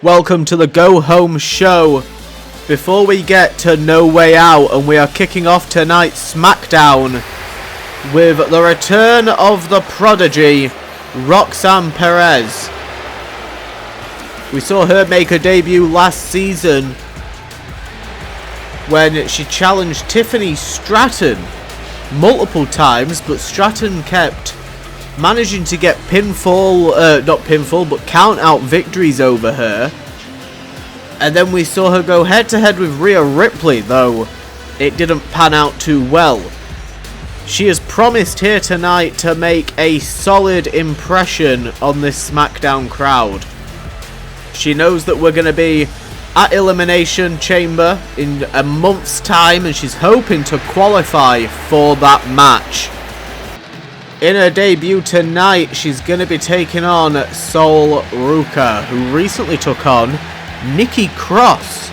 Welcome to the Go Home Show. Before we get to No Way Out, and we are kicking off tonight's SmackDown with the return of the prodigy, Roxanne Perez. We saw her make her debut last season when she challenged Tiffany Stratton multiple times, but Stratton kept managing to get count out victories over her. And then we saw her go head to head with Rhea Ripley, though it didn't pan out too well. She has promised here tonight to make a solid impression on this SmackDown crowd. She knows that we're going to be at Elimination Chamber in a month's time, and she's hoping to qualify for that match. In her debut tonight, she's going to be taking on Sol Ruca, who recently took on Nikki Cross.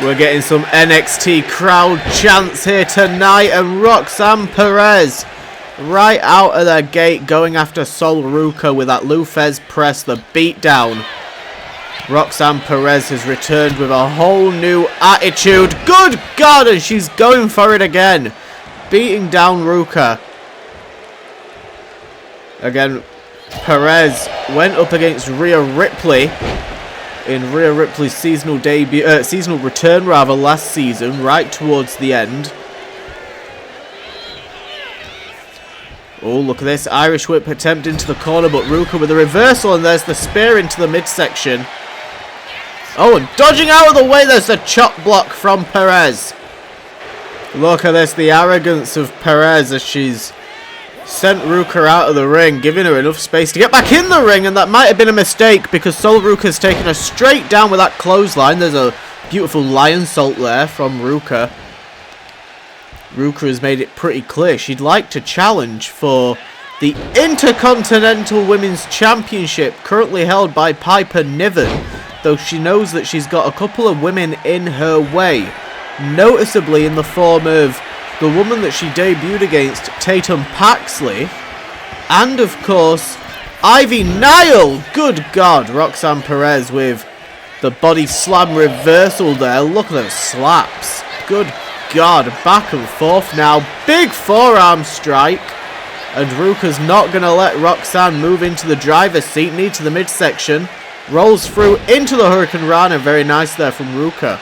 We're getting some NXT crowd chants here tonight, and Roxanne Perez right out of the gate going after Sol Ruca with that Lou Thesz press, the beatdown. Roxanne Perez has returned with a whole new attitude. Good God, and she's going for it again, beating down Ruca. Again, Perez went up against Rhea Ripley in Rhea Ripley's seasonal return last season, right towards the end. Oh, look at this Irish whip attempt into the corner, but Ruca with a reversal, and there's the spear into the midsection. Oh, and dodging out of the way, there's the chop block from Perez. Look at this, the arrogance of Perez as she's sent Ruca out of the ring, giving her enough space to get back in the ring, and that might have been a mistake because Sol Ruca's taken her straight down with that clothesline. There's a beautiful lion salt there from Ruca. Ruca has made it pretty clear she'd like to challenge for the Intercontinental Women's Championship, currently held by Piper Niven, though she knows that she's got a couple of women in her way, noticeably in the form of the woman that she debuted against, Tatum Paxley, and of course Ivy Nile. Good God, Roxanne Perez with the body slam reversal there. Look at those slaps. Good God, back and forth now. Big forearm strike, and Ruca's not going to let Roxanne move into the driver's seat. Knee to the midsection, rolls through into the Hurricane Rana. Very nice there from Ruca.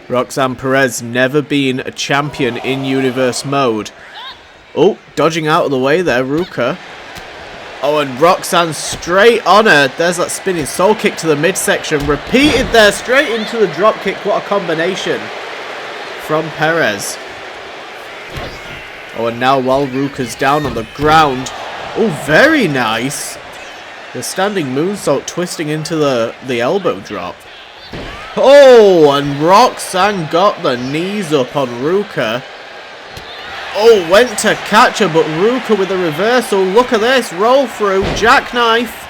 Roxanne Perez never been a champion in Universe mode. Oh, dodging out of the way there, Ruca. Oh, and Roxanne straight on her. There's that spinning soul kick to the midsection. Repeated there, straight into the drop kick. What a combination from Perez. Oh, and now while Ruca's down on the ground. Oh, very nice. The standing moonsault twisting into the elbow drop. Oh, and Roxanne got the knees up on Ruca. Oh, went to catch her, but Ruca with a reversal. Look at this, roll through, jackknife.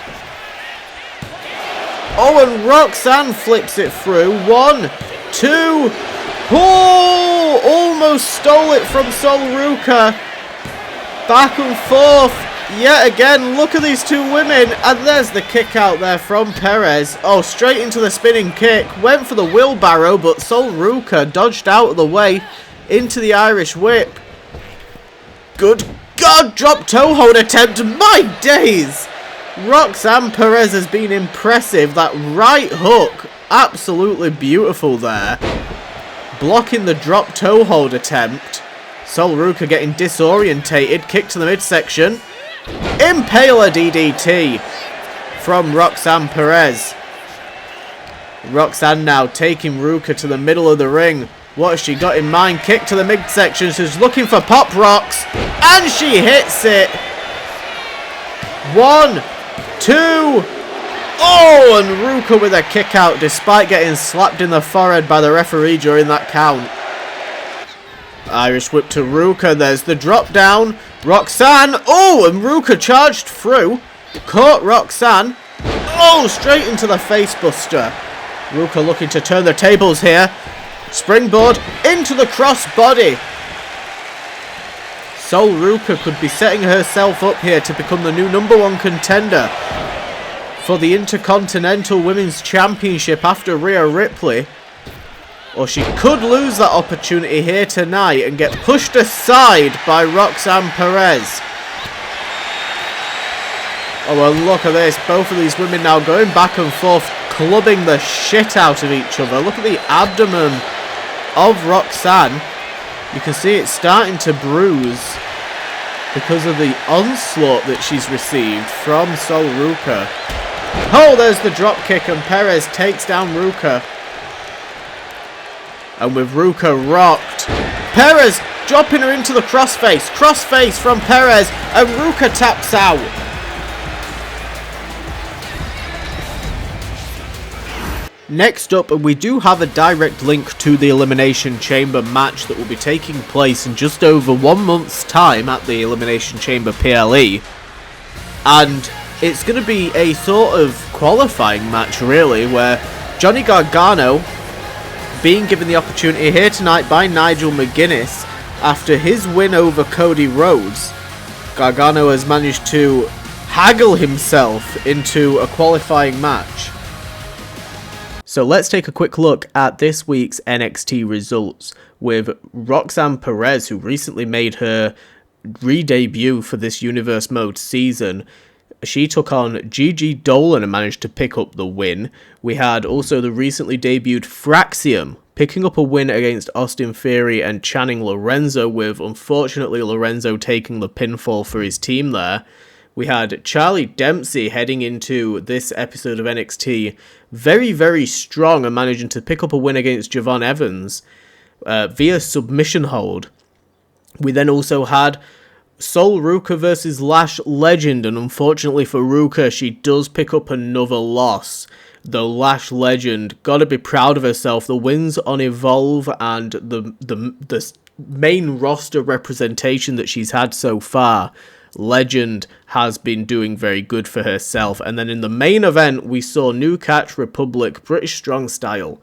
Oh, and Roxanne flips it through. 1, 2. Oh, almost stole it from Sol Ruca. Back and forth. Yet again, look at these two women, and there's the kick out there from Perez. Oh, straight into the spinning kick, went for the wheelbarrow, but Sol Ruca dodged out of the way into the Irish whip. Good God, drop toe hold attempt, my days! Roxanne Perez has been impressive. That right hook, absolutely beautiful there. Blocking the drop toe hold attempt. Sol Ruca getting disorientated, kick to the midsection. Impaler DDT from Roxanne Perez. Roxanne now taking Ruca to the middle of the ring. What has she got in mind? Kick to the midsection. She's looking for pop rocks, and she hits it. 1, 2. Oh, and Ruca with a kick out despite getting slapped in the forehead by the referee during that count. Irish whip to Ruca. There's the drop down. Roxanne. Oh, and Ruca charged through. Caught Roxanne. Oh, straight into the face buster. Ruca looking to turn the tables here. Springboard into the crossbody. Sol Ruca could be setting herself up here to become the new #1 contender for the Intercontinental Women's Championship after Rhea Ripley. Or she could lose that opportunity here tonight and get pushed aside by Roxanne Perez. Oh, well, look at this. Both of these women now going back and forth, clubbing the shit out of each other. Look at the abdomen of Roxanne. You can see it's starting to bruise because of the onslaught that she's received from Sol Ruca. Oh, there's the drop kick, and Perez takes down Ruca. And with Ruca rocked, Perez dropping her into the crossface. Crossface from Perez, and Ruca taps out. Next up, we do have a direct link to the Elimination Chamber match that will be taking place in just over 1 month's time at the Elimination Chamber PLE. And it's going to be a sort of qualifying match, really, where Johnny Gargano being given the opportunity here tonight by Nigel McGuinness after his win over Cody Rhodes. Gargano has managed to haggle himself into a qualifying match. So let's take a quick look at this week's NXT results with Roxanne Perez, who recently made her re-debut for this Universe Mode season. She took on Gigi Dolan and managed to pick up the win. We had also the recently debuted Fraxiom picking up a win against Austin Theory and Channing Lorenzo, with unfortunately Lorenzo taking the pinfall for his team there. We had Charlie Dempsey heading into this episode of NXT very, very strong and managing to pick up a win against Javon Evans via submission hold. We then also had Sol Ruca versus Lash Legend, and unfortunately for Ruca, she does pick up another loss. Though Lash Legend, gotta be proud of herself. The wins on Evolve and the main roster representation that she's had so far, Legend has been doing very good for herself. And then in the main event, we saw New Catch Republic British Strong Style,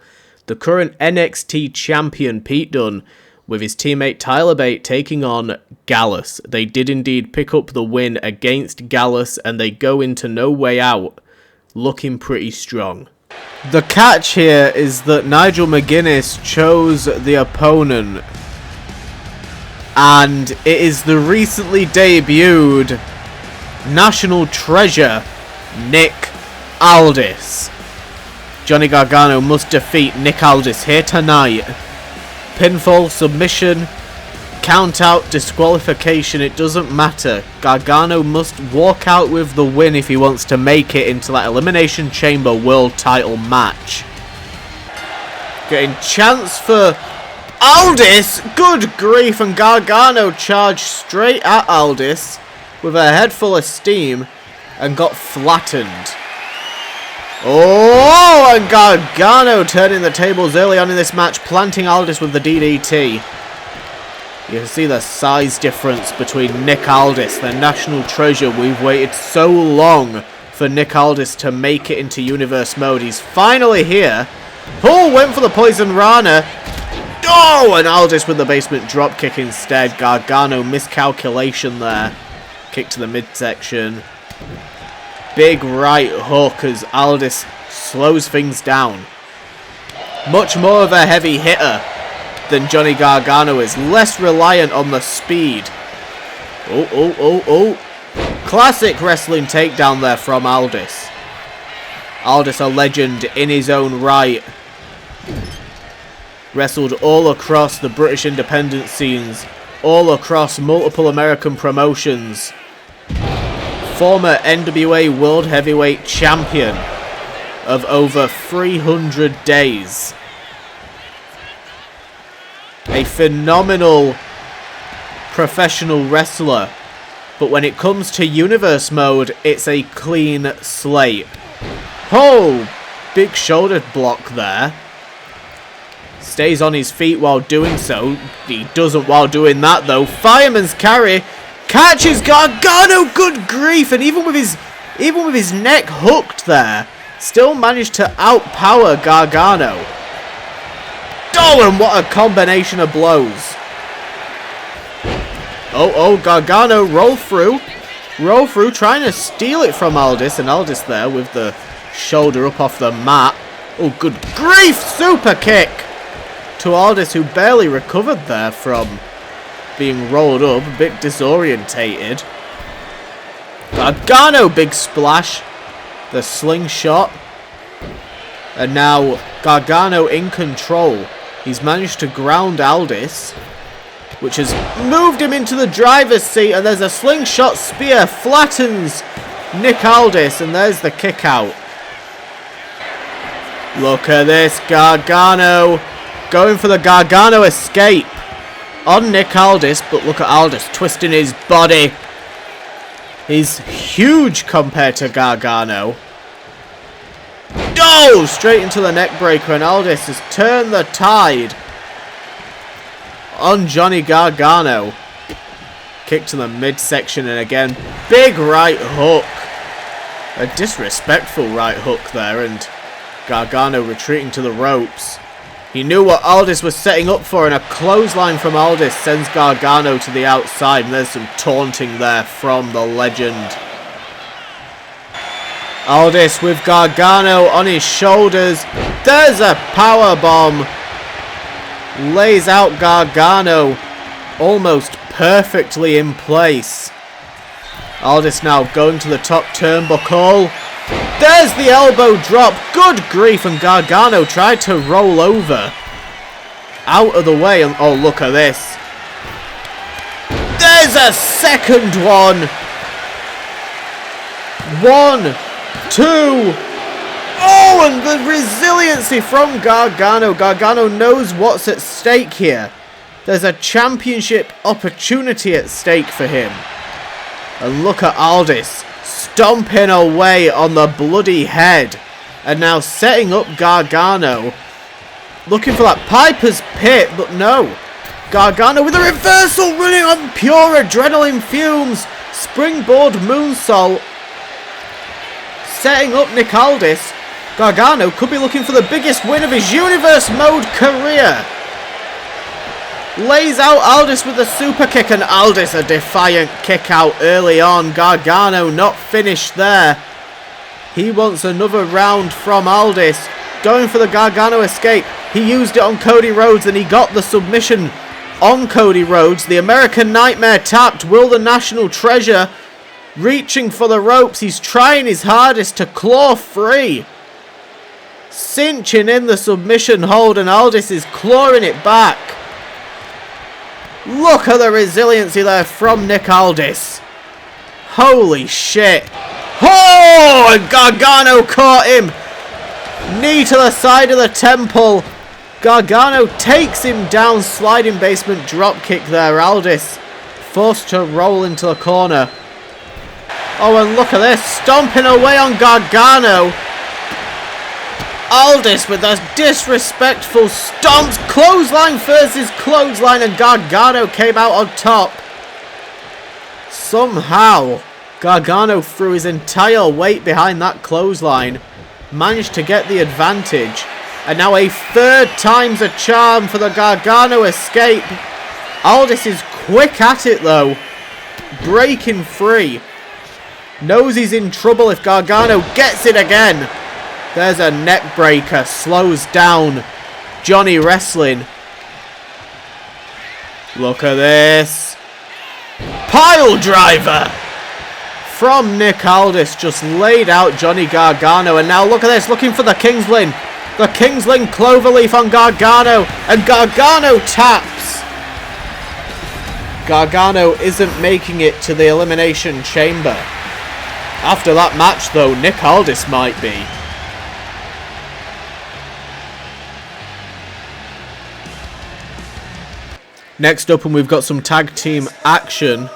the current NXT champion Pete Dunne, with his teammate Tyler Bate taking on Gallus. They did indeed pick up the win against Gallus, and they go into No Way Out looking pretty strong. The catch here is that Nigel McGuinness chose the opponent, and it is the recently debuted National Treasure, Nick Aldis. Johnny Gargano must defeat Nick Aldis here tonight. Pinfall, submission, count out, disqualification, it doesn't matter. Gargano must walk out with the win if he wants to make it into that Elimination Chamber World title match. Getting chance for Aldis, good grief, and Gargano charged straight at Aldis with a head full of steam and got flattened. Oh, and Gargano turning the tables early on in this match, planting Aldis with the DDT. You can see the size difference between Nick Aldis, the national treasure. We've waited so long for Nick Aldis to make it into Universe Mode. He's finally here. Oh, went for the Poison Rana. Oh, and Aldis with the basement dropkick instead. Gargano, miscalculation there. Kick to the midsection. Big right hook as Aldis slows things down. Much more of a heavy hitter than Johnny Gargano is. Less reliant on the speed. Oh. Classic wrestling takedown there from Aldis. Aldis, a legend in his own right. Wrestled all across the British independent scenes. All across multiple American promotions. Former NWA World Heavyweight Champion of over 300 days. A phenomenal professional wrestler. But when it comes to Universe Mode, it's a clean slate. Oh! Big shoulder block there. Stays on his feet while doing so. He doesn't while doing that though. Fireman's carry. Catches Gargano, good grief, and even with his neck hooked there, still managed to outpower Gargano. Oh, and what a combination of blows. Oh, Gargano roll through. Roll through, trying to steal it from Aldis, and Aldis there with the shoulder up off the mat. Oh, good grief! Super kick to Aldis, who barely recovered there from being rolled up, a bit disorientated. Gargano, big splash. The slingshot. And now Gargano in control. He's managed to ground Aldis, which has moved him into the driver's seat, and there's a slingshot spear, flattens Nick Aldis, and there's the kick out. Look at this, Gargano going for the Gargano escape on Nick Aldis, but look at Aldis twisting his body. He's huge compared to Gargano. Oh, straight into the neck breaker, and Aldis has turned the tide on Johnny Gargano. Kick to the midsection, and again, big right hook. A disrespectful right hook there, and Gargano retreating to the ropes. He knew what Aldis was setting up for, and a clothesline from Aldis sends Gargano to the outside, and there's some taunting there from the legend. Aldis with Gargano on his shoulders. There's a powerbomb. Lays out Gargano almost perfectly in place. Aldis now going to the top turnbuckle. There's the elbow drop. Good grief, and Gargano tried to roll over. Out of the way, and oh, look at this. There's a second one. 1, 2. Oh, and the resiliency from Gargano. Gargano knows what's at stake here. There's a championship opportunity at stake for him. And look at Aldis stomping away on the bloody head. And now setting up Gargano. Looking for that Piper's Pit, but no. Gargano with a reversal, running on pure adrenaline fumes. Springboard moonsault. Setting up Nick Aldis. Gargano could be looking for the biggest win of his Universe Mode career. Lays out Aldis with the super kick, and Aldis a defiant kick out early on. Gargano not finished there. He wants another round from Aldis. Going for the Gargano escape. He used it on Cody Rhodes, and he got the submission on Cody Rhodes. The American Nightmare tapped. Will the National Treasure reaching for the ropes. He's trying his hardest to claw free. Cinching in the submission hold, and Aldis is clawing it back. Look at the resiliency there from Nick Aldis. Holy shit. Oh, and Gargano caught him. Knee to the side of the temple. Gargano takes him down. Sliding basement drop kick there. Aldis forced to roll into the corner. Oh, and look at this. Stomping away on Gargano. Aldis with those disrespectful stomps. Clothesline versus clothesline, and Gargano came out on top. Somehow, Gargano threw his entire weight behind that clothesline. Managed to get the advantage. And now a third time's a charm for the Gargano escape. Aldis is quick at it though. Breaking free. Knows he's in trouble if Gargano gets it again. There's a neck breaker. Slows down Johnny Wrestling. Look at this. Pile driver from Nick Aldis. Just laid out Johnny Gargano. And now look at this. Looking for the Kingsling. The Kingsling Cloverleaf on Gargano. And Gargano taps. Gargano isn't making it to the Elimination Chamber. After that match though, Nick Aldis might be. Next up, and we've got some tag team action.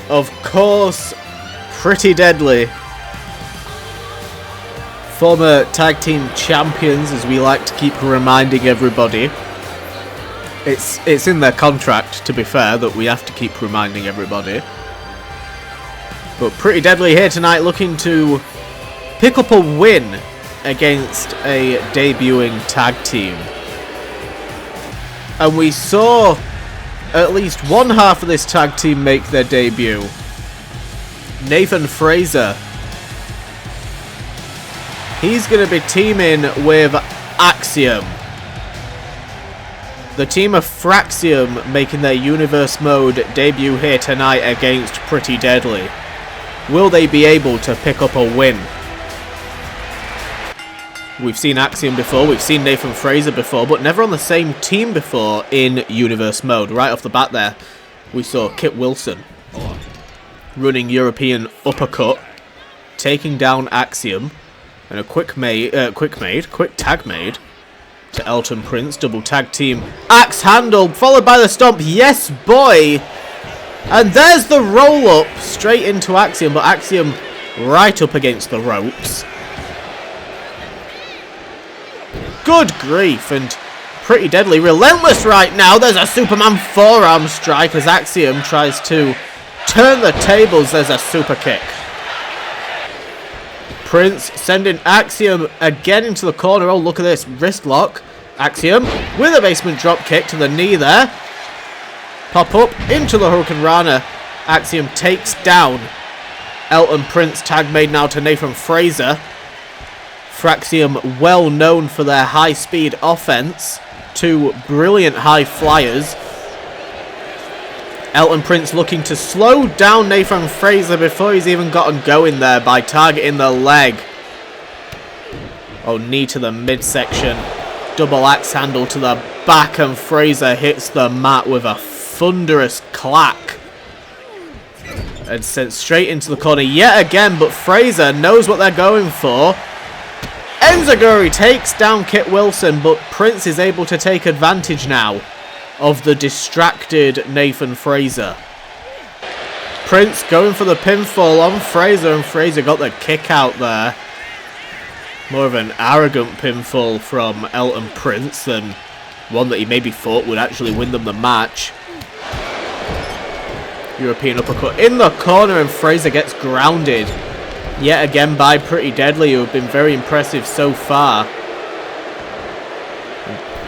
Of course, Pretty Deadly. Former tag team champions, as we like to keep reminding everybody. It's in their contract, to be fair, that we have to keep reminding everybody. But Pretty Deadly here tonight, looking to pick up a win against a debuting tag team. And we saw at least one half of this tag team make their debut Nathan Fraser. He's going to be teaming with Axiom. The team of Fraxiom making their Universe Mode debut here tonight against Pretty Deadly. Will they be able to pick up a win? We've seen Axiom before, we've seen Nathan Fraser before, but never on the same team before in Universe Mode. Right off the bat there, we saw Kit Wilson running European Uppercut, taking down Axiom, and a quick tag made to Elton Prince, double tag team, axe handle, followed by the stomp, yes boy! And there's the roll up, straight into Axiom, but Axiom right up against the ropes. Good grief, and Pretty Deadly relentless right now. There's a Superman forearm strike as Axiom tries to turn the tables. There's a super kick. Prince sending Axiom again into the corner. Oh, look at this. Wrist lock. Axiom with a basement drop kick to the knee there. Pop up into the Hurricane Rana. Axiom takes down Elton Prince. Tag made now to Nathan Fraser. Fraxiom well known for their high speed offense. Two brilliant high flyers. Elton Prince looking to slow down Nathan Fraser before he's even gotten going there by targeting the leg. Oh, knee to the midsection. Double axe handle to the back, and Fraser hits the mat with a thunderous clack. And sent straight into the corner yet again, but Fraser knows what they're going for. Enziguri takes down Kit Wilson, but Prince is able to take advantage now of the distracted Nathan Fraser. Prince going for the pinfall on Fraser, and Fraser got the kick out there. More of an arrogant pinfall from Elton Prince than one that he maybe thought would actually win them the match. European uppercut in the corner, and Fraser gets grounded yet again by Pretty Deadly, who have been very impressive so far.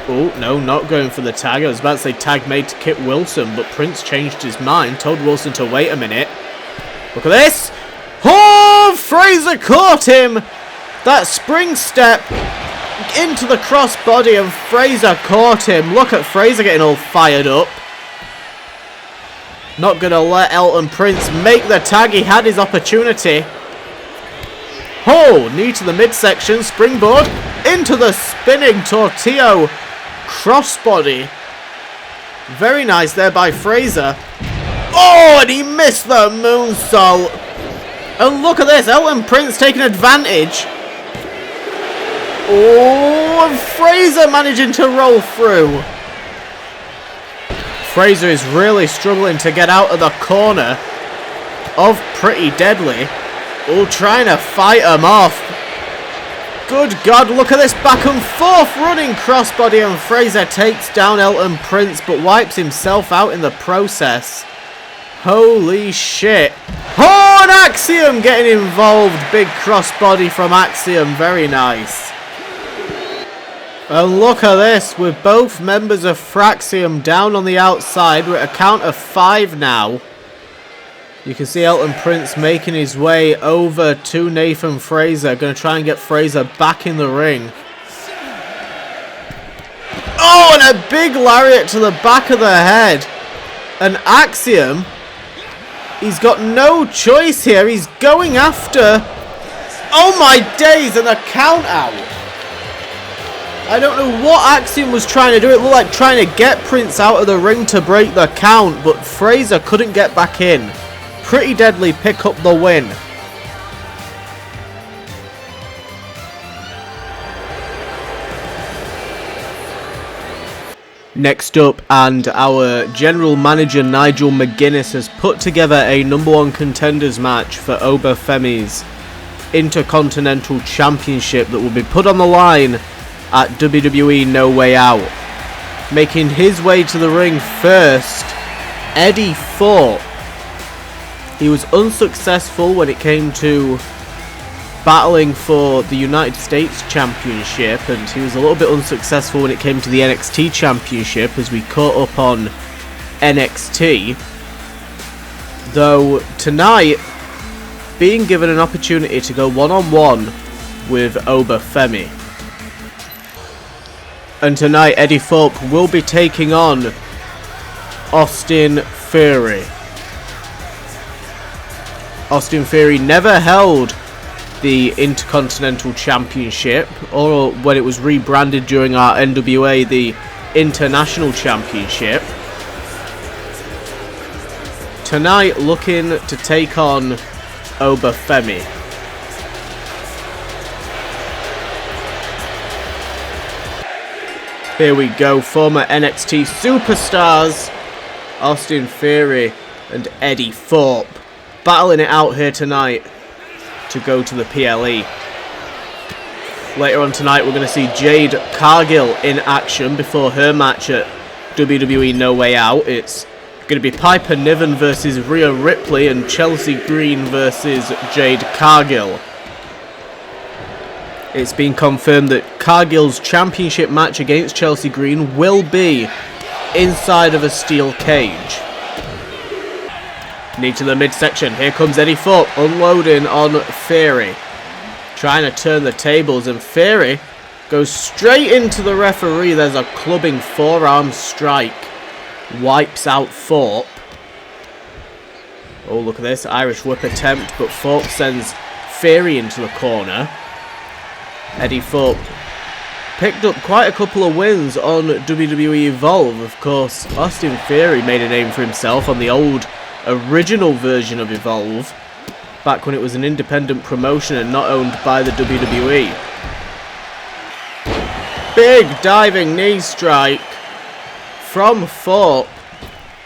Oh, no, not going for the tag. I was about to say tag made to Kit Wilson, but Prince changed his mind, told Wilson to wait a minute. Look at this. Oh, Fraser caught him. That spring step into the crossbody, and Fraser caught him. Look at Fraser getting all fired up. Not going to let Elton Prince make the tag. He had his opportunity. Oh, knee to the midsection, springboard into the spinning tortillo crossbody. Very nice there by Fraser. Oh, and he missed the moonsault. And look at this, Elton Prince taking advantage. Oh, and Fraser managing to roll through. Fraser is really struggling to get out of the corner of Pretty Deadly. Oh, trying to fight him off. Good God, look at this back and forth running crossbody, and Fraser takes down Elton Prince but wipes himself out in the process. Holy shit. Oh, and Axiom getting involved. Big crossbody from Axiom. Very nice. And look at this, with both members of Fraxiom down on the outside. We're at a count of 5 now. You can see Elton Prince making his way over to Nathan Fraser. Going to try and get Fraser back in the ring. Oh, and a big lariat to the back of the head. And Axiom, he's got no choice here. He's going after... Oh my days, and a count out. I don't know what Axiom was trying to do. It looked like trying to get Prince out of the ring to break the count, but Fraser couldn't get back in. Pretty Deadly pick up the win. Next up, and our general manager Nigel McGuinness has put together a #1 contenders match for Obafemi's Intercontinental Championship that will be put on the line at WWE No Way Out. Making his way to the ring first, Eddie Thorpe. He was unsuccessful when it came to battling for the United States Championship, and he was a little bit unsuccessful when it came to the NXT Championship as we caught up on NXT. Though tonight being given an opportunity to go one-on-one with Obafemi. And tonight, Eddie Thorpe will be taking on Austin Theory. Austin Theory never held the Intercontinental Championship, or when it was rebranded during our NWA, the International Championship. Tonight, looking to take on Obafemi. Here we go, former NXT superstars Austin Theory and Eddie Thorpe battling it out here tonight to go to the PLE. Later on tonight, we're going to see Jade Cargill in action before her match at WWE No Way Out. It's going to be Piper Niven versus Rhea Ripley and Chelsea Green versus Jade Cargill. It's been confirmed that Cargill's championship match against Chelsea Green will be inside of a steel cage. Knee to the midsection. Here comes Eddie Thorpe unloading on Theory. Trying to turn the tables, and Theory goes straight into the referee. There's a clubbing forearm strike. Wipes out Thorpe. Oh, look at this. Irish whip attempt, but Thorpe sends Theory into the corner. Eddie Thorpe picked up quite a couple of wins on WWE Evolve. Of course, Austin Theory made a name for himself on the old original version of Evolve, back when it was an independent promotion and not owned by the WWE. Big diving knee strike from Thorpe.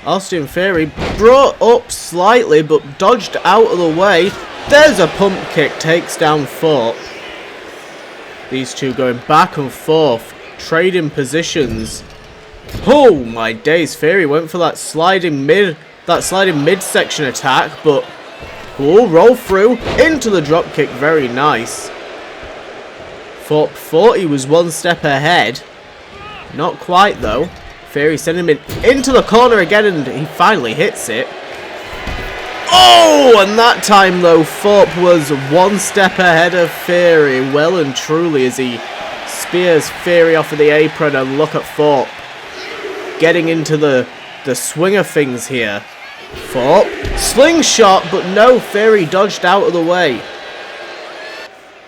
Austin Theory brought up slightly but dodged out of the way. There's a pump kick, takes down Thorpe. These two going back and forth, trading positions. Oh my days, Theory went for that sliding midsection attack, but roll through into the drop kick, very nice. Thorpe thought he was one step ahead. Not quite though. Theory sent him into the corner again, and he finally hits it. Oh, and that time though, Thorpe was one step ahead of Theory, well and truly, as he spears Theory off of the apron. And look at Thorpe getting into the swing of things here. Thorpe, slingshot, but no, Theory dodged out of the way.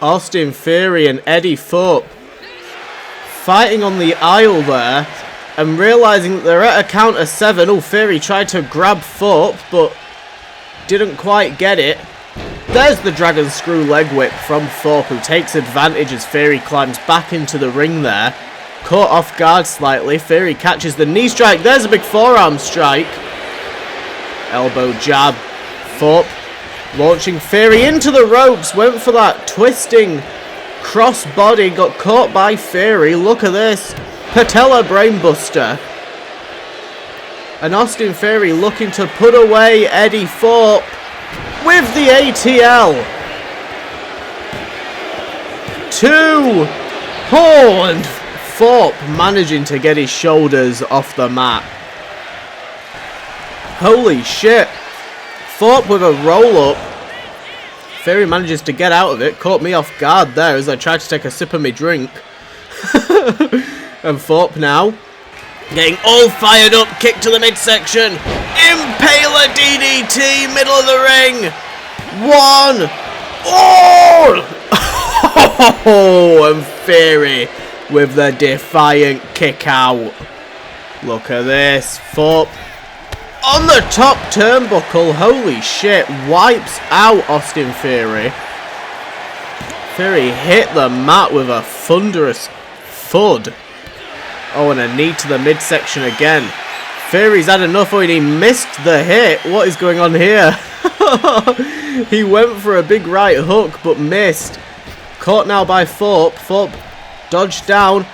Austin Theory and Eddie Thorpe fighting on the aisle there, and realising that they're at a count of 7. Oh, Theory tried to grab Thorpe, but didn't quite get it. There's the dragon screw leg whip from Thorpe, who takes advantage as Theory climbs back into the ring there. Caught off guard slightly. Theory catches the knee strike. There's a big forearm strike. Elbow jab. Thorpe launching Theory into the ropes. Went for that twisting cross body. Got caught by Theory. Look at this. Patella brainbuster. And Austin Theory looking to put away Eddie Thorpe with the ATL. 2. Oh, and Thorpe managing to get his shoulders off the mat. Holy shit. Thorpe with a roll-up. Theory manages to get out of it. Caught me off guard there as I tried to take a sip of my drink. And Thorpe now getting all fired up. Kick to the midsection. Impaler DDT, middle of the ring. 1. Oh! And Theory with the defiant kick out. Look at this. Thorpe on the top turnbuckle. Holy shit. Wipes out Austin Theory. Theory hit the mat with a thunderous thud. Oh, and a knee to the midsection again. Theory's had enough. Oh, and he missed the hit. What is going on here? He went for a big right hook, but missed. Caught now by Thorpe. Thorpe dodged down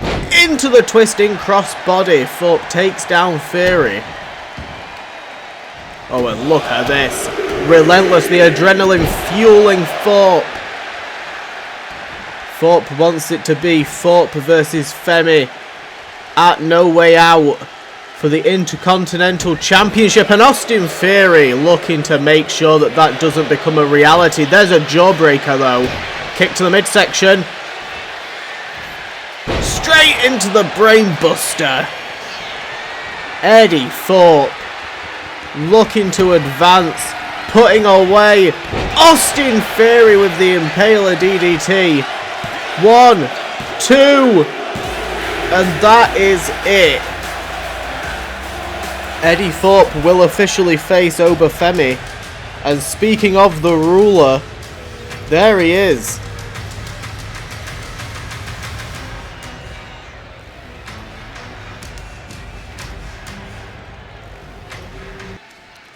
into the twisting crossbody. Thorpe takes down Theory. Oh, and look at this. Relentless, the adrenaline fueling Thorpe. Thorpe wants it to be Thorpe versus Femi at No Way Out. for the Intercontinental Championship, and Austin Theory looking to make sure that that doesn't become a reality. There's a jawbreaker though. Kick to the midsection. Straight into the brain buster. Eddie Thorpe looking to advance, putting away Austin Theory with the Impaler DDT. 1, 2, and that is it. Eddie Thorpe will officially face Obafemi. And speaking of the ruler, there he is.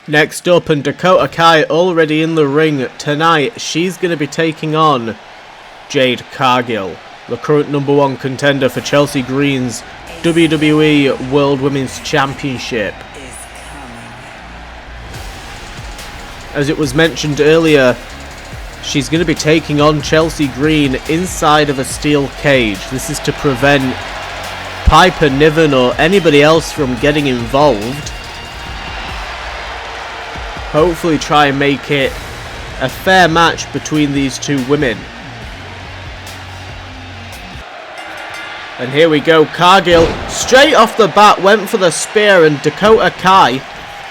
Next up, and Dakota Kai already in the ring tonight. She's going to be taking on Jade Cargill, the current #1 contender for Chelsea Green's WWE World Women's Championship. As it was mentioned earlier, she's going to be taking on Chelsea Green inside of a steel cage. This is to prevent Piper Niven or anybody else from getting involved. Hopefully try and make it a fair match between these two women. And here we go, Cargill straight off the bat went for the spear, and Dakota Kai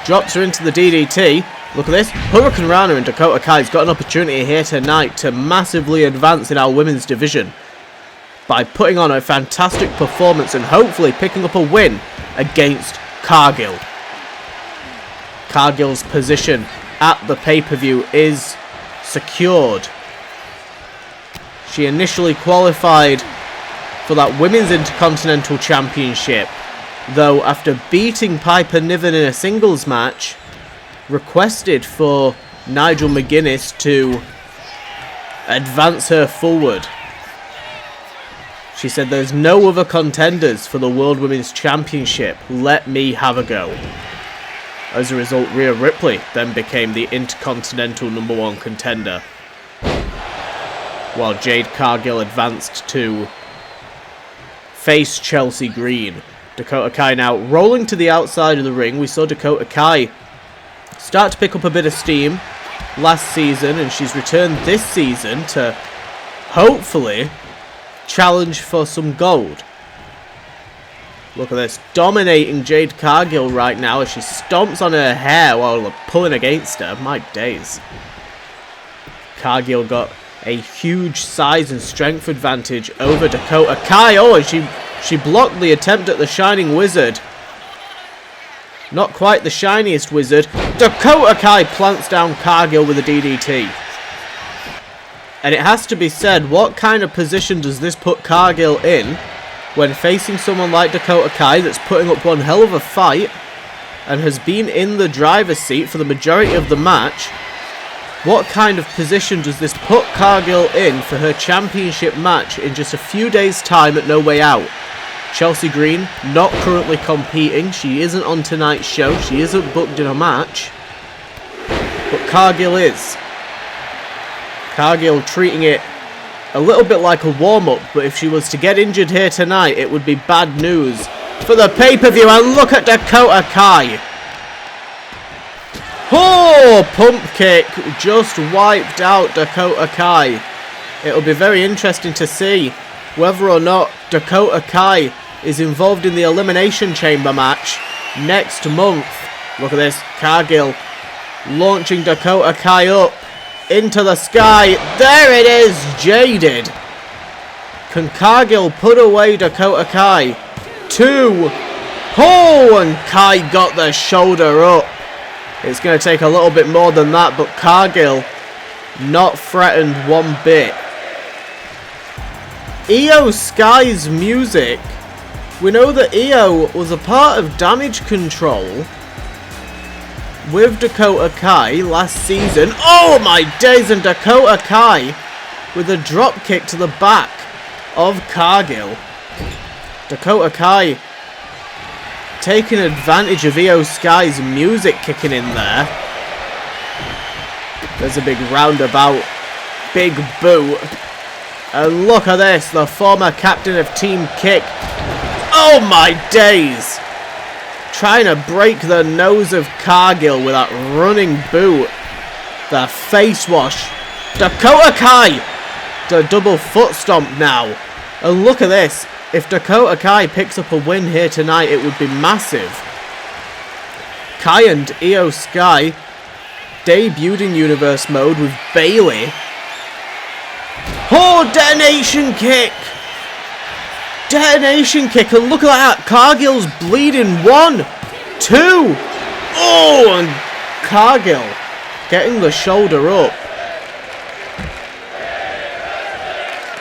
drops her into the DDT. Look at this, Hurricane Rana, and Dakota Kai's got an opportunity here tonight to massively advance in our women's division by putting on a fantastic performance and hopefully picking up a win against Cargill. Cargill's position at the pay-per-view is secured. She initially qualified for that Women's Intercontinental Championship, though after beating Piper Niven in a singles match, requested for Nigel McGuinness to advance her forward. She said, "There's no other contenders for the World Women's Championship. Let me have a go." As a result, Rhea Ripley then became the Intercontinental #1 contender, while Jade Cargill advanced to face Chelsea Green. Dakota Kai now rolling to the outside of the ring. We saw Dakota Kai start to pick up a bit of steam last season, and she's returned this season to hopefully challenge for some gold. Look at this, dominating Jade Cargill right now as she stomps on her hair while pulling against her. My days. Cargill got a huge size and strength advantage over Dakota Kai. Oh, and she blocked the attempt at the Shining Wizard. Not quite the shiniest wizard. Dakota Kai plants down Cargill with a DDT. And it has to be said, what kind of position does this put Cargill in when facing someone like Dakota Kai that's putting up one hell of a fight and has been in the driver's seat for the majority of the match? What kind of position does this put Cargill in for her championship match in just a few days' time at No Way Out? Chelsea Green not currently competing. She isn't on tonight's show. She isn't booked in a match. But Cargill is. Cargill treating it a little bit like a warm-up, but if she was to get injured here tonight, it would be bad news for the pay-per-view. And look at Dakota Kai. Oh, pump kick just wiped out Dakota Kai. It'll be very interesting to see whether or not Dakota Kai is involved in the Elimination Chamber match next month. Look at this, Cargill launching Dakota Kai up into the sky. There it is, jaded. Can Cargill put away Dakota Kai? 2. Oh, and Kai got the shoulder up. It's going to take a little bit more than that, but Cargill not threatened one bit. Io Sky's music. We know that Io was a part of Damage Control with Dakota Kai last season. Oh my days, and Dakota Kai with a drop kick to the back of Cargill. Dakota Kai taking advantage of Io Sky's music kicking in there. There's a big roundabout, big boot. And look at this, the former captain of Team Kick. Oh my days! trying to break the nose of Cargill with that running boot. The face wash. Dakota Kai, the double foot stomp now. And look at this. If Dakota Kai picks up a win here tonight, it would be massive. Kai and Io Sky debuted in Universe mode with Bayley. Oh, detonation kick. Detonation kick, and look at that. Cargill's bleeding. 1, 2. Oh, and Cargill getting the shoulder up.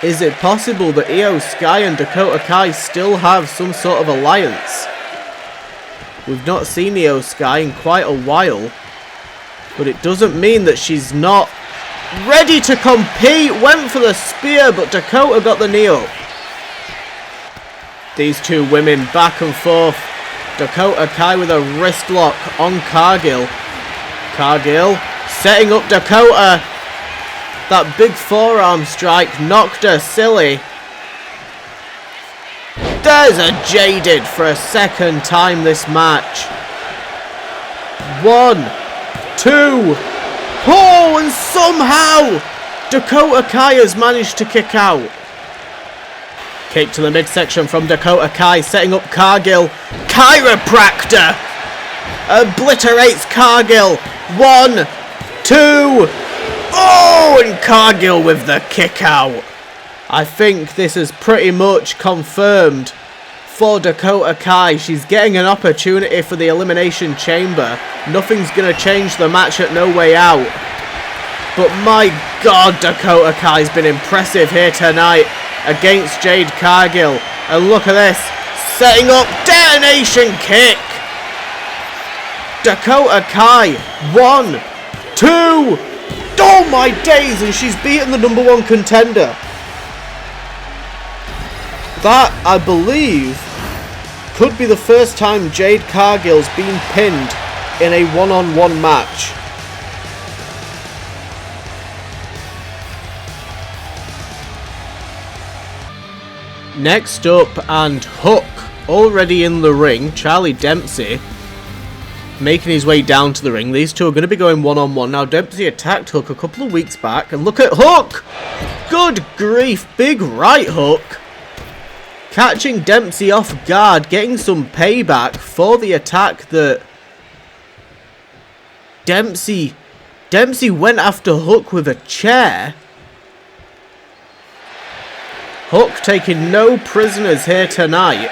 Is it possible that Io Sky and Dakota Kai still have some sort of alliance? We've not seen Io Sky in quite a while, but it doesn't mean that she's not ready to compete. Went for the spear, but Dakota got the knee up. These two women back and forth. Dakota Kai with a wrist lock on Cargill. Cargill setting up Dakota. That big forearm strike knocked her silly. There's a jaded for a second time this match. 1, 2. Oh, and somehow Dakota Kai has managed to kick out. Kick to the midsection from Dakota Kai, setting up Cargill. Chiropractor obliterates Cargill. 1, 2. Oh, and Cargill with the kick out. I think this is pretty much confirmed for Dakota Kai. She's getting an opportunity for the Elimination Chamber. Nothing's going to change the match at No Way Out. But my God, Dakota Kai's been impressive here tonight against Jade Cargill. And look at this. Setting up detonation kick. Dakota Kai. 1, 2. Oh my days. And she's beaten the #1 contender. That, I believe, could be the first time Jade Cargill's been pinned in a one-on-one match. Next up, and Hook already in the ring. Charlie Dempsey making his way down to the ring. These two are going to be going one-on-one. Now, Dempsey attacked Hook a couple of weeks back, and look at Hook! Good grief, big right hook. Catching Dempsey off guard, getting some payback for the attack that Dempsey went after Hook with a chair. Hook taking no prisoners here tonight.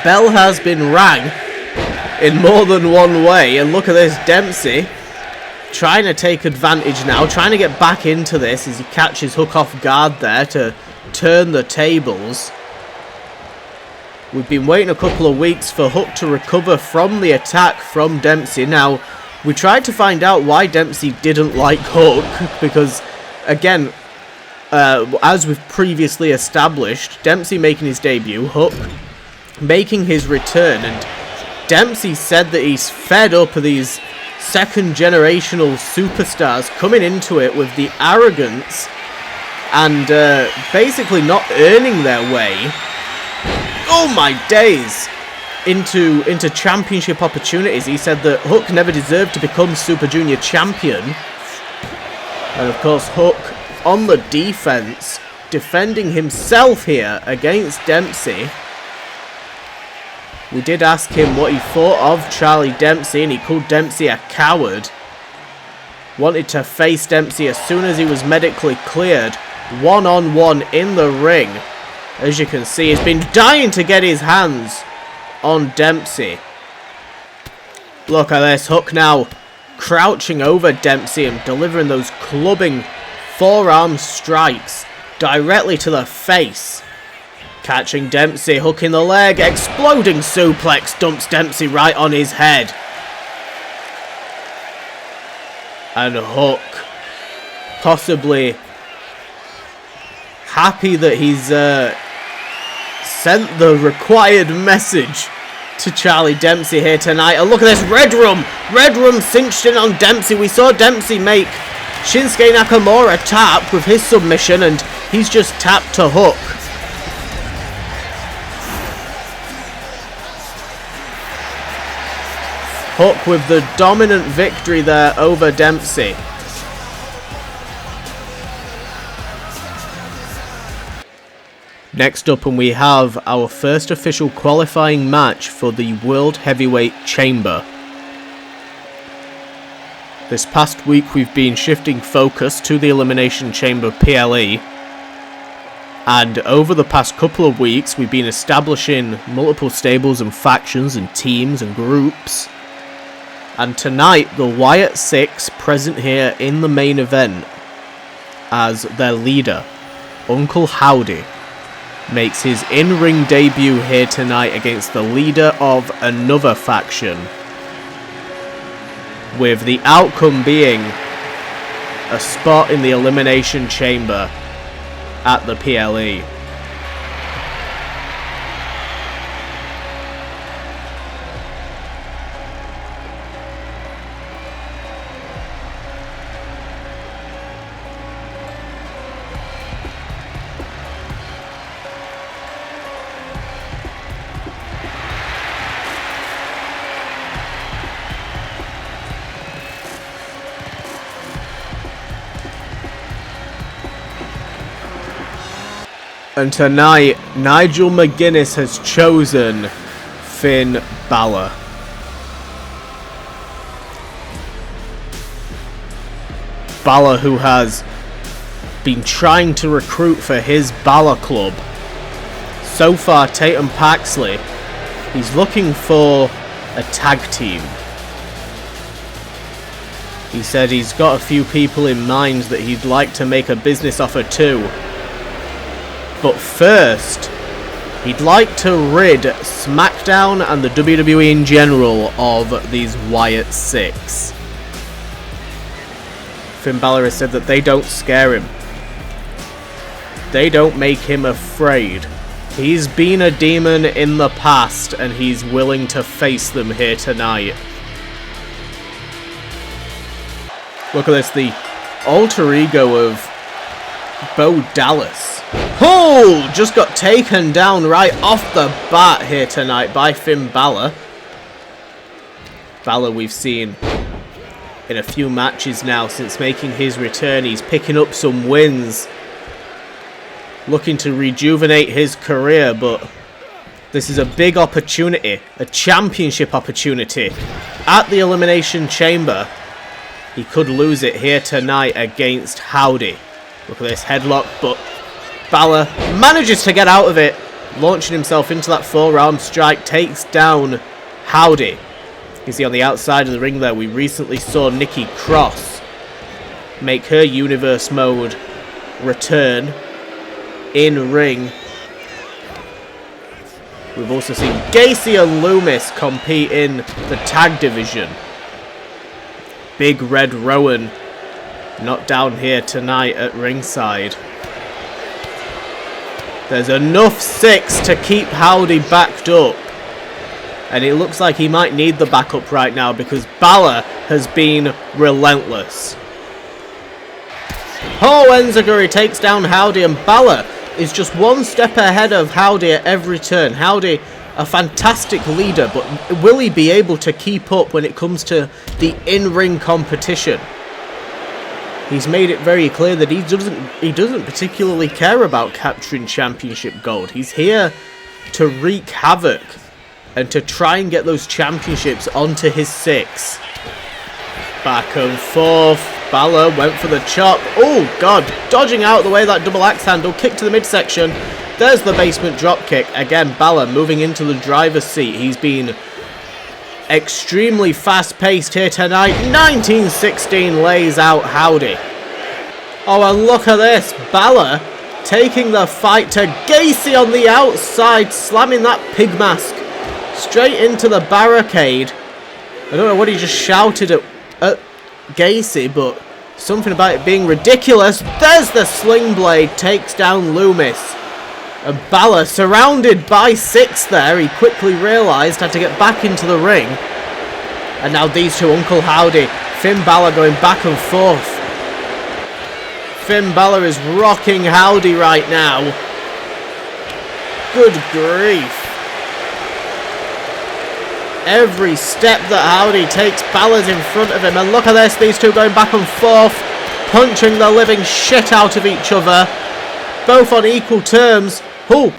Bell has been rang in more than one way, and look at this, Dempsey trying to take advantage now, trying to get back into this as he catches Hook off guard there to turn the tables. We've been waiting a couple of weeks for Hook to recover from the attack from Dempsey. Now, we tried to find out why Dempsey didn't like Hook, because, again, as we've previously established, Dempsey making his debut, Hook making his return, and Dempsey said that he's fed up of these second-generational superstars coming into it with the arrogance and basically not earning their way. Oh my days! Into championship opportunities. He said that Hook never deserved to become Super Junior champion. And of course Hook on the defense, defending himself here against Dempsey. We did ask him what he thought of Charlie Dempsey, and he called Dempsey a coward. Wanted to face Dempsey as soon as he was medically cleared. One-on-one in the ring. As you can see, he's been dying to get his hands on Dempsey. Look at this, Hook now crouching over Dempsey and delivering those clubbing forearm strikes directly to the face. Catching Dempsey, Hook in the leg, exploding suplex, dumps Dempsey right on his head. And Hook possibly happy that he's sent the required message to Charlie Dempsey here tonight. And look at this, Red Room cinched in on Dempsey. We saw Dempsey make Shinsuke Nakamura tap with his submission, and he's just tapped to Hook. Hook with the dominant victory there over Dempsey. Next up, and we have our first official qualifying match for the World Heavyweight Chamber. This past week we've been shifting focus to the Elimination Chamber PLE, and over the past couple of weeks we've been establishing multiple stables and factions and teams and groups. And tonight the Wyatt Six present here in the main event as their leader, Uncle Howdy, makes his in-ring debut here tonight against the leader of another faction, with the outcome being a spot in the Elimination Chamber at the PLE. And tonight, Nigel McGuinness has chosen Finn Balor. Balor, who has been trying to recruit for his Balor Club. So far, Tatum Paxley, he's looking for a tag team. He said he's got a few people in mind that he'd like to make a business offer to. But first, he'd like to rid SmackDown and the WWE in general of these Wyatt Six. Finn Balor has said that they don't scare him. They don't make him afraid. He's been a demon in the past and he's willing to face them here tonight. Look at this, the alter ego of Bo Dallas. Oh, just got taken down right off the bat here tonight by Finn Balor. Balor we've seen in a few matches now since making his return. He's picking up some wins, looking to rejuvenate his career, but this is a big opportunity, a championship opportunity at the Elimination Chamber. He could lose it here tonight against Howdy. Look at this headlock, but Balor manages to get out of it, launching himself into that forearm strike, takes down Howdy. You see on the outside of the ring there, we recently saw Nikki Cross make her Universe Mode return in ring. We've also seen Gacy and Loomis compete in the tag division. Big Red Rowan not down here tonight at ringside. There's enough six to keep Howdy backed up. And it looks like he might need the backup right now because Balor has been relentless. Oh, Enziguri takes down Howdy, and Balor is just one step ahead of Howdy at every turn. Howdy, a fantastic leader, but will he be able to keep up when it comes to the in-ring competition? He's made it very clear that he doesn't particularly care about capturing championship gold. He's here to wreak havoc and to try and get those championships onto his six. Back and forth. Balor went for the chop. Oh god, dodging out of the way of that double axe handle. Kick to the midsection. There's the basement drop kick. Again, Balor moving into the driver's seat. He's been extremely fast-paced here tonight. 1916 lays out Howdy. Oh, and look at this. Balor taking the fight to Gacy on the outside, slamming that pig mask straight into the barricade. I don't know what he just shouted at Gacy, but something about it being ridiculous. There's the sling blade, takes down Loomis. And Balor surrounded by six there. He quickly realised had to get back into the ring. And now these two, Uncle Howdy, Finn Balor going back and forth. Finn Balor is rocking Howdy right now. Good grief. Every step that Howdy takes, Balor's in front of him. And look at this, these two going back and forth, punching the living shit out of each other. Both on equal terms. Oh.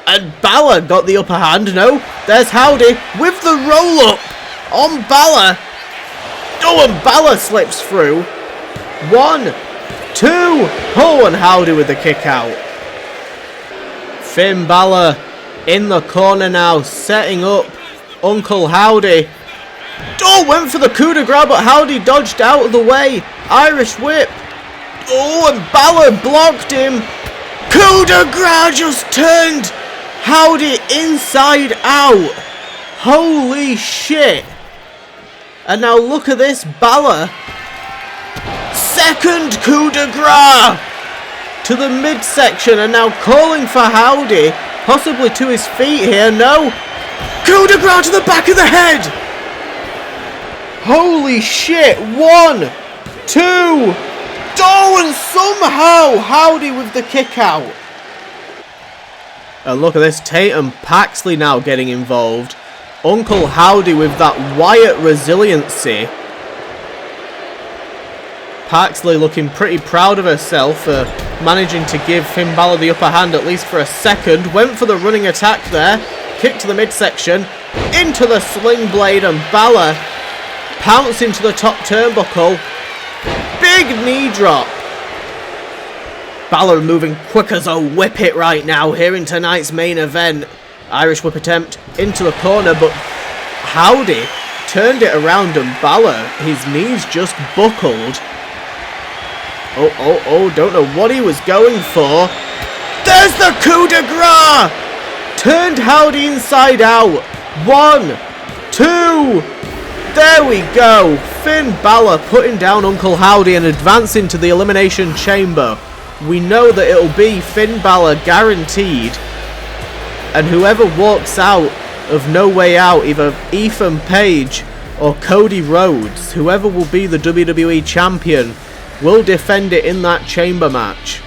And Balor got the upper hand. No, there's Howdy with the roll-up on Balor. Oh, and Balor slips through. 1, 2. Oh, and Howdy with the kick out. Finn Balor in the corner now, setting up Uncle Howdy. Oh, went for the coup de grace, but Howdy dodged out of the way. Irish whip. Oh, and Balor blocked him. Coup de grace just turned Howdy inside out. Holy shit. And now look at this, Balor. Second coup de grace to the midsection, and now calling for Howdy, possibly to his feet here. No. Coup de grace to the back of the head. Holy shit. 1, 2. Oh, and somehow Howdy with the kick out. And look at this, Tatum Paxley now getting involved. Uncle Howdy with that Wyatt resiliency. Paxley looking pretty proud of herself for managing to give Finn Balor the upper hand, at least for a second. Went for the running attack there. Kick to the midsection. Into the sling blade, and Balor pouncing to the top turnbuckle. Big knee drop. Balor moving quick as a whip it right now here in tonight's main event. Irish whip attempt into the corner, but Howdy turned it around, and Balor, his knees just buckled. Oh, don't know what he was going for. There's the coup de grace! Turned Howdy inside out. 1, 2. There we go. Finn Balor putting down Uncle Howdy and advancing to the Elimination Chamber. We know that it'll be Finn Balor guaranteed. And whoever walks out of No Way Out, either Ethan Page or Cody Rhodes, whoever will be the WWE Champion, will defend it in that chamber match.